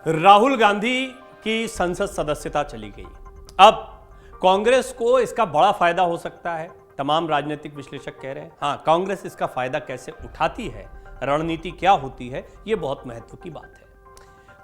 राहुल गांधी की संसद सदस्यता चली गई। अब कांग्रेस को इसका बड़ा फायदा हो सकता है, तमाम राजनीतिक विश्लेषक कह रहे हैं। हाँ, कांग्रेस इसका फायदा कैसे उठाती है, रणनीति क्या होती है, यह बहुत महत्व की बात है।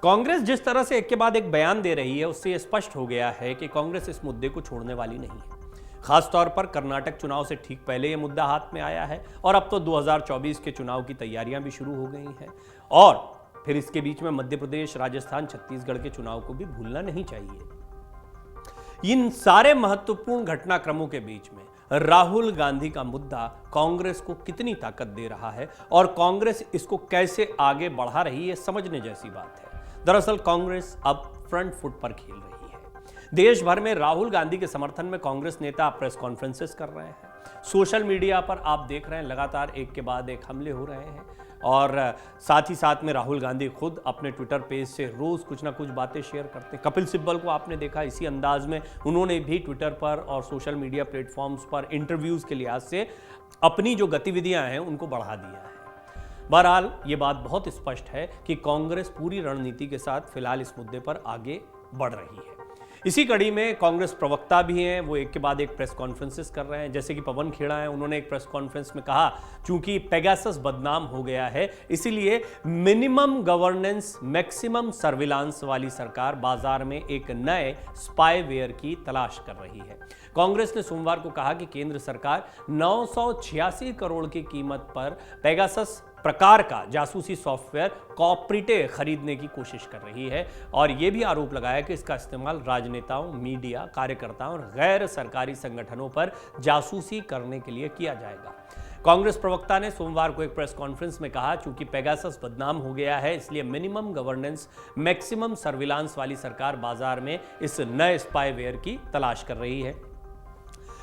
कांग्रेस जिस तरह से एक के बाद एक बयान दे रही है, उससे यह स्पष्ट हो गया है कि कांग्रेस इस मुद्दे को छोड़ने वाली नहीं है। खासतौर पर कर्नाटक चुनाव से ठीक पहले यह मुद्दा हाथ में आया है और अब तो 2024 के चुनाव की तैयारियां भी शुरू हो गई हैं और फिर इसके बीच में मध्य प्रदेश, राजस्थान, छत्तीसगढ़ के चुनाव को भी भूलना नहीं चाहिए। इन सारे महत्वपूर्ण घटनाक्रमों के बीच में राहुल गांधी का मुद्दा कांग्रेस को कितनी ताकत दे रहा है और कांग्रेस इसको कैसे आगे बढ़ा रही है, समझने जैसी बात है। दरअसल कांग्रेस अब फ्रंट फुट पर खेल रही है। देश भर में राहुल गांधी के समर्थन में कांग्रेस नेता प्रेस कॉन्फ्रेंसेस कर रहे हैं। सोशल मीडिया पर आप देख रहे हैं लगातार एक के बाद एक हमले हो रहे हैं और साथ ही साथ में राहुल गांधी खुद अपने ट्विटर पेज से रोज कुछ ना कुछ बातें शेयर करते हैं। कपिल सिब्बल को आपने देखा, इसी अंदाज में उन्होंने भी ट्विटर पर और सोशल मीडिया प्लेटफॉर्म्स पर इंटरव्यूज के लिहाज से अपनी जो गतिविधियां हैं उनको बढ़ा दिया है। बहरहाल ये बात बहुत स्पष्ट है कि कांग्रेस पूरी रणनीति के साथ फिलहाल इस मुद्दे पर आगे बढ़ रही है। इसी कड़ी में कांग्रेस प्रवक्ता भी हैं, वो एक के बाद एक प्रेस कॉन्फ्रेंसेस कर रहे हैं। जैसे कि पवन खेड़ा है, उन्होंने एक प्रेस कॉन्फ्रेंस में कहा, चूंकि पेगासस बदनाम हो गया है इसलिए मिनिमम गवर्नेंस मैक्सिमम सर्विलांस वाली सरकार बाजार में एक नए स्पाईवेयर की तलाश कर रही है। कांग्रेस ने सोमवार को कहा कि केंद्र सरकार 986 करोड़ की कीमत पर पेगासस प्रकार का जासूसी सॉफ्टवेयर कॉपरेटे खरीदने की कोशिश कर रही है और यह भी आरोप लगाया कि इसका इस्तेमाल राजनेताओं, मीडिया, कार्यकर्ताओं और गैर सरकारी संगठनों पर जासूसी करने के लिए किया जाएगा। कांग्रेस प्रवक्ता ने सोमवार को एक प्रेस कॉन्फ्रेंस में कहा, चूंकि पेगासस बदनाम हो गया है इसलिए मिनिमम गवर्नेंस मैक्सिमम सर्विलांस वाली सरकार बाजार में इस नए स्पाईवेयर की तलाश कर रही है।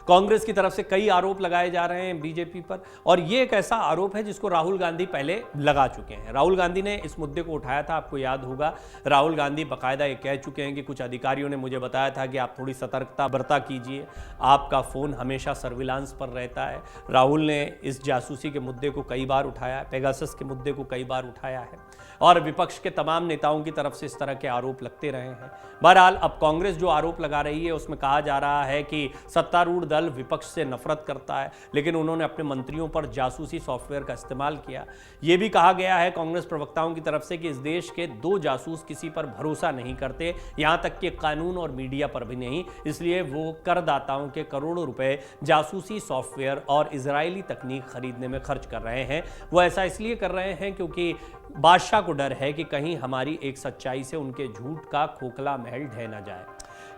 कांग्रेस की तरफ से कई आरोप लगाए जा रहे हैं बीजेपी पर और यह एक ऐसा आरोप है जिसको राहुल गांधी पहले लगा चुके हैं। राहुल गांधी ने इस मुद्दे को उठाया था, आपको याद होगा। राहुल गांधी बाकायदा ये कह चुके हैं कि कुछ अधिकारियों ने मुझे बताया था कि आप थोड़ी सतर्कता बरता कीजिए, आपका फोन हमेशा सर्विलांस पर रहता है। राहुल ने इस जासूसी के मुद्दे को कई बार उठाया, पेगासस के मुद्दे को कई बार उठाया है और विपक्ष के तमाम नेताओं की तरफ से इस तरह के आरोप लगते रहे हैं। बहरहाल अब कांग्रेस जो आरोप लगा रही है उसमें कहा जा रहा है कि सत्तारूढ़ दल विपक्ष से नफरत करता है लेकिन उन्होंने अपने मंत्रियों पर जासूसी सॉफ्टवेयर का इस्तेमाल किया। यह भी कहा गया है कांग्रेस प्रवक्ताओं की तरफ से कि इस देश के 2 जासूस किसी पर भरोसा नहीं करते, यहां तक कि कानून और मीडिया पर भी नहीं, इसलिए वो करदाताओं के करोड़ों रुपए जासूसी सॉफ्टवेयर और इजरायली तकनीक खरीदने में खर्च कर रहे हैं। वो ऐसा इसलिए कर रहे हैं क्योंकि बादशाह को डर है कि कहीं हमारी एक सच्चाई से उनके झूठ का खोखला महल ढह ना जाए।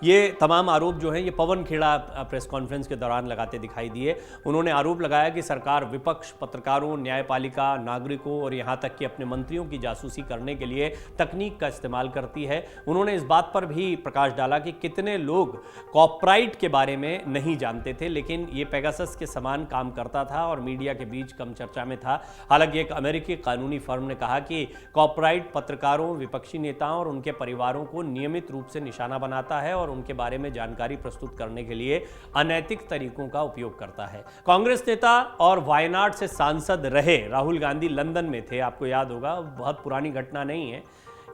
ये तमाम आरोप जो हैं ये पवन खेड़ा प्रेस कॉन्फ्रेंस के दौरान लगाते दिखाई दिए। उन्होंने आरोप लगाया कि सरकार विपक्ष, पत्रकारों, न्यायपालिका, नागरिकों और यहाँ तक कि अपने मंत्रियों की जासूसी करने के लिए तकनीक का इस्तेमाल करती है। उन्होंने इस बात पर भी प्रकाश डाला कि कितने लोग कॉपराइट के बारे में नहीं जानते थे लेकिन ये पेगासस के समान काम करता था और मीडिया के बीच कम चर्चा में था। हालांकि एक अमेरिकी कानूनी फर्म ने कहा कि कॉपराइट पत्रकारों, विपक्षी नेताओं और उनके परिवारों को नियमित रूप से निशाना बनाता है और उनके बारे में जानकारी प्रस्तुत करने के लिए अनैतिक तरीकों का उपयोग करता है। कांग्रेस नेता और वायनाड से सांसद रहे राहुल गांधी लंदन में थे, आपको याद होगा, बहुत पुरानी घटना नहीं है।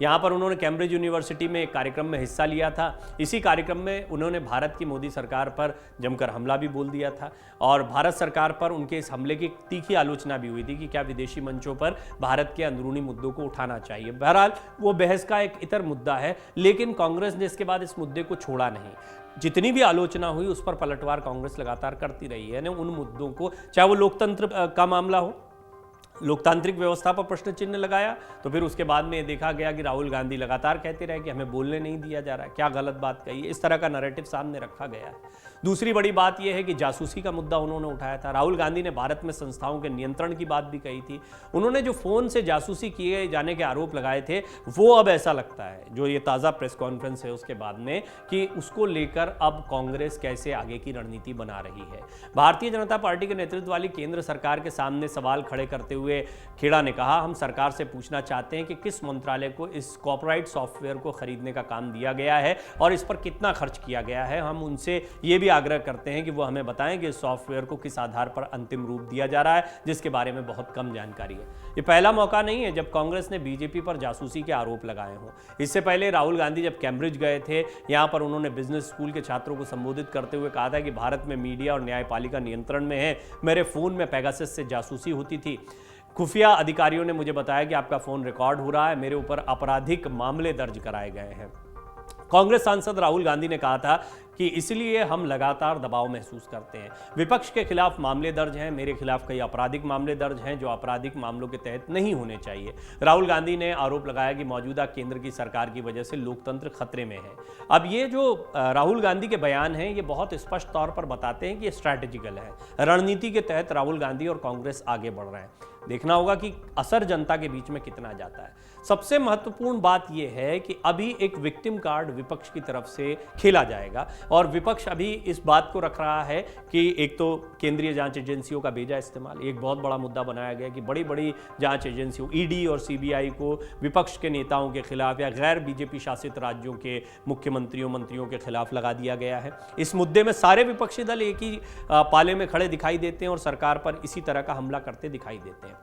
यहाँ पर उन्होंने कैम्ब्रिज यूनिवर्सिटी में एक कार्यक्रम में हिस्सा लिया था। इसी कार्यक्रम में उन्होंने भारत की मोदी सरकार पर जमकर हमला भी बोल दिया था और भारत सरकार पर उनके इस हमले की तीखी आलोचना भी हुई थी कि क्या विदेशी मंचों पर भारत के अंदरूनी मुद्दों को उठाना चाहिए। बहरहाल वो बहस का एक इतर मुद्दा है लेकिन कांग्रेस ने इसके बाद इस मुद्दे को छोड़ा नहीं। जितनी भी आलोचना हुई उस पर पलटवार कांग्रेस लगातार करती रही है। उन मुद्दों को, चाहे वो लोकतंत्र का मामला हो, लोकतांत्रिक व्यवस्था पर प्रश्न चिन्ह लगाया तो फिर उसके बाद में ये देखा गया कि राहुल गांधी लगातार कहते रहे कि हमें बोलने नहीं दिया जा रहा है, क्या गलत बात कही है, इस तरह का नैरेटिव सामने रखा गया है। दूसरी बड़ी बात यह है कि जासूसी का मुद्दा उन्होंने उठाया था। राहुल गांधी ने भारत में संस्थाओं के नियंत्रण की बात भी कही थी। उन्होंने जो फोन से जासूसी किए जाने के आरोप लगाए थे वो अब ऐसा लगता है, जो ये ताज़ा प्रेस कॉन्फ्रेंस है उसके बाद में, कि उसको लेकर अब कांग्रेस कैसे आगे की रणनीति बना रही है। भारतीय जनता पार्टी के नेतृत्व वाली केंद्र सरकार के सामने सवाल खड़े करते हुए हुए खेड़ा ने कहा, हम सरकार से पूछना चाहते हैं कि किस मंत्रालय को इस कॉपीराइट सॉफ्टवेयर को खरीदने का काम दिया गया है और इस पर कितना खर्च किया गया है। हम उनसे ये भी आग्रह करते हैं कि वो हमें बताएं कि इस सॉफ्टवेयर को किस आधार पर अंतिम रूप दिया जा रहा है, जिसके बारे में बहुत कम जानकारी है। ये पहला मौका नहीं है जब कांग्रेस ने बीजेपी पर जासूसी के आरोप लगाए हों। इससे पहले राहुल गांधी जब कैम्ब्रिज गए थे, यहाँ पर उन्होंने बिजनेस स्कूल के छात्रों को संबोधित करते हुए कहा था कि भारत में मीडिया और न्यायपालिका नियंत्रण में है, मेरे फोन में पेगासस से जासूसी होती थी, खुफिया अधिकारियों ने मुझे बताया कि आपका फोन रिकॉर्ड हो रहा है, मेरे ऊपर आपराधिक मामले दर्ज कराए गए हैं। कांग्रेस सांसद राहुल गांधी ने कहा था कि इसलिए हम लगातार दबाव महसूस करते हैं, विपक्ष के खिलाफ मामले दर्ज हैं, मेरे खिलाफ कई आपराधिक मामले दर्ज हैं जो आपराधिक मामलों के तहत नहीं होने चाहिए। राहुल गांधी ने आरोप लगाया कि मौजूदा केंद्र की सरकार की वजह से लोकतंत्र खतरे में है। अब ये जो राहुल गांधी के बयान हैं, ये बहुत स्पष्ट तौर पर बताते हैं कि ये स्ट्रैटेजिकल है, रणनीति के तहत राहुल गांधी और कांग्रेस आगे बढ़ रहे हैं। देखना होगा कि असर जनता के बीच में कितना जाता है। सबसे महत्वपूर्ण बात यह है कि अभी एक विक्टिम कार्ड विपक्ष की तरफ से खेला जाएगा और विपक्ष अभी इस बात को रख रहा है कि एक तो केंद्रीय जांच एजेंसियों का बेजा इस्तेमाल एक बहुत बड़ा मुद्दा बनाया गया कि बड़ी बड़ी जांच एजेंसियों ईडी और सीबीआई को विपक्ष के नेताओं के खिलाफ या गैर बीजेपी शासित राज्यों के मुख्यमंत्रियों मंत्रियों के खिलाफ लगा दिया गया है। इस मुद्दे में सारे विपक्षी दल एक ही पाले में खड़े दिखाई देते हैं और सरकार पर इसी तरह का हमला करते दिखाई देते हैं।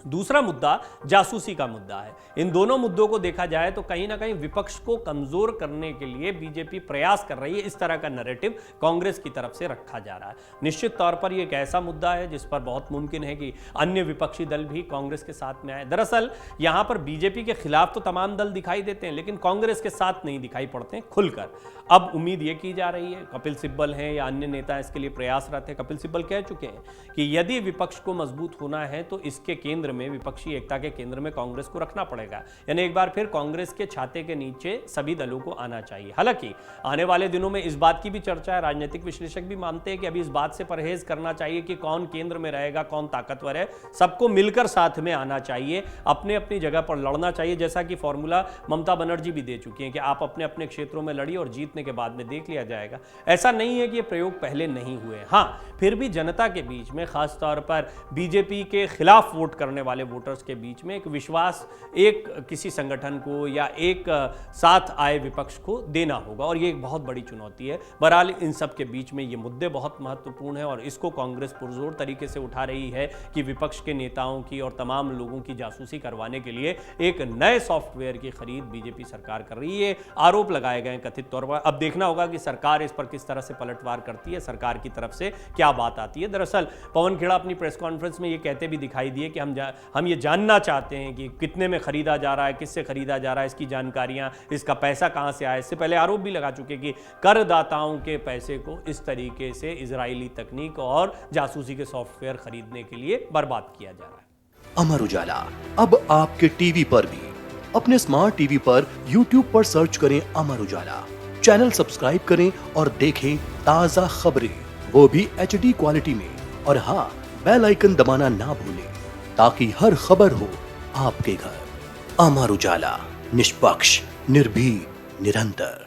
दूसरा मुद्दा जासूसी का मुद्दा है। इन दोनों मुद्दों को देखा जाए तो कहीं ना कहीं विपक्ष को कमजोर करने के लिए बीजेपी प्रयास कर रही है। इस तरह का नैरेटिव कांग्रेस की तरफ से रखा जा रहा है। निश्चित तौर पर यह एक ऐसा मुद्दा है जिस पर बहुत मुमकिन है कि अन्य विपक्षी दल भी कांग्रेस के साथ में आए। दरअसल यहां पर बीजेपी के खिलाफ तो तमाम दल दिखाई देते हैं, लेकिन कांग्रेस के साथ नहीं दिखाई पड़ते हैं खुलकर। अब उम्मीद यह की जा रही है, कपिल सिब्बल हैं या अन्य नेता इसके लिए प्रयासरत है, कपिल सिब्बल कह चुके हैं कि यदि विपक्ष को मजबूत होना है तो इसके केंद्र में, विपक्षी एकता के केंद्र में कांग्रेस को रखना पड़ेगा। यानी एक बार फिर कांग्रेस के छाते के नीचे सभी दलों को आना चाहिए। हालांकि आने वाले दिनों में इस बात की भी चर्चा है, राजनीतिक विश्लेषक भी मानते हैं कि अभी इस बात से परहेज करना चाहिए कि कौन केंद्र में रहेगा, कौन ताकतवर है। सबको मिलकर साथ में आना चाहिए, अपने अपनी जगह पर लड़ना चाहिए, जैसा कि फॉर्मूला ममता बनर्जी भी दे चुकी हैं कि आप अपने अपने क्षेत्रों में लड़िए और जीतने के बाद में देख लिया जाएगा। ऐसा नहीं है कि ये प्रयोग पहले नहीं हुए। हाँ, फिर भी जनता के बीच में, खासतौर पर बीजेपी के खिलाफ वोट करने वाले वोटर्स के बीच में एक विश्वास एक किसी संगठन को या एक साथ आए विपक्ष को देना होगा और ये एक बहुत बड़ी चुनौती है। बहरहाल इन सब के बीच में ये मुद्दे बहुत महत्वपूर्ण हैं और इसको कांग्रेस पुरजोर तरीके से उठा रही है कि विपक्ष के नेताओं की और तमाम लोगों की जासूसी करवाने के लिए एक नए सॉफ्टवेयर की खरीद बीजेपी सरकार कर रही है। आरोप लगाए गए कथित तौर पर। अब देखना होगा कि सरकार इस पर किस तरह से पलटवार करती है, सरकार की तरफ से क्या बात आती है। दरअसल पवन खेड़ा अपनी प्रेस कॉन्फ्रेंस में ये कहते भी दिखाई दिए कि हम ये जानना चाहते हैं कि कितने में खरीदा जा रहा है, किससे खरीदा जा रहा है, इसकी जानकारियां, इसका पैसा कहां से आया। इससे पहले आरोप भी लगा चुके कि करदाताओं के पैसे को इस तरीके से इजरायली तकनीक और जासूसी के सॉफ्टवेयर खरीदने के लिए बर्बाद किया जा रहा है। अमर उजाला अब आपके टीवी पर भी। अपने स्मार्ट टीवी पर YouTube पर सर्च करें अमर उजाला, चैनल सब्सक्राइब करें और देखें ताजा खबरें, वो भी HD क्वालिटी में। और हाँ, बेल आइकन दबाना ना भूलें ताकि हर खबर हो आपके घर। अमर उजाला, निष्पक्ष, निर्भीक, निरंतर।